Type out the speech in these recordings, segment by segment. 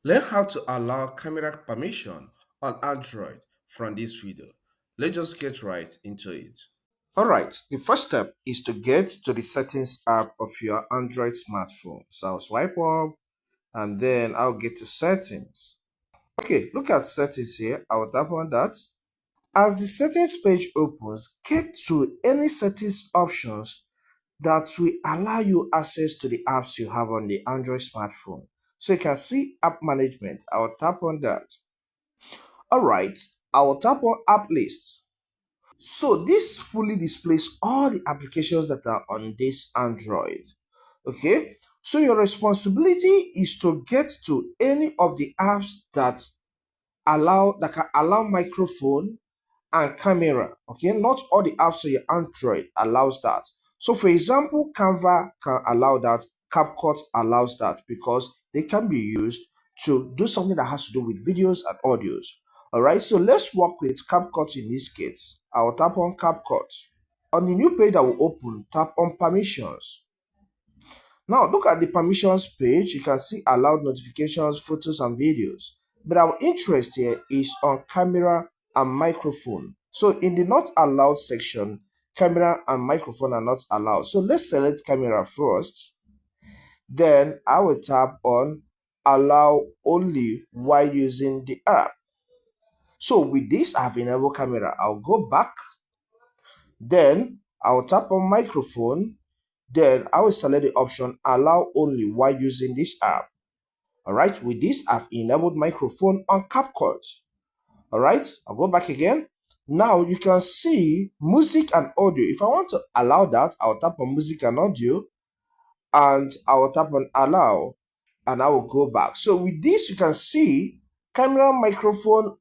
Learn how to allow camera permission on Android from this video. Let's just get right into it. Alright, the first step is to get to the settings app of your Android smartphone. So I'll swipe up and then I'll get to settings. Okay, look at settings here. I'll tap on that. As the settings page opens, get to any settings options that will allow you access to the apps you have on the Android smartphone. So you can see app management. I'll tap on that. Alright, I will tap on app list. So this fully displays all the applications that are on this Android. Okay, so your responsibility is to get to any of the apps that can allow microphone and camera. Okay, not all the apps on your Android allows that. So for example, Canva can allow that, CapCut allows that because they can be used to do something that has to do with videos and audios. All right, so let's work with CapCut in this case. I'll tap on CapCut. On the new page that will open, tap on permissions. Now look at the permissions page. You can see allowed notifications, photos and videos. But our interest here is on camera and microphone. So in the not allowed section, camera and microphone are not allowed. So let's select camera first. Then I will tap on allow only while using the app. So with this, I have enabled camera. I'll go back. Then I'll tap on microphone. Then I will select the option allow only while using this app. Alright, with this I've enabled microphone on CapCut. Alright, I'll go back again. Now you can see music and audio. If I want to allow that, I'll tap on music and audio and I will tap on allow and I will go back. So with this you can see camera, microphone,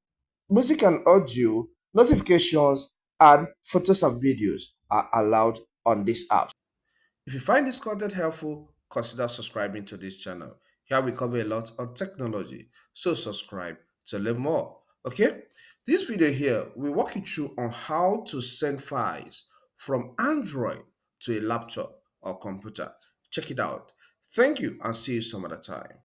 music and audio, notifications and photos and videos are allowed on this app. If you find this content helpful, consider subscribing to this channel. Here we cover a lot on technology, so subscribe to learn more. Okay? This video here will walk you through on how to send files from Android to a laptop or computer. Check it out. Thank you and see you some other time.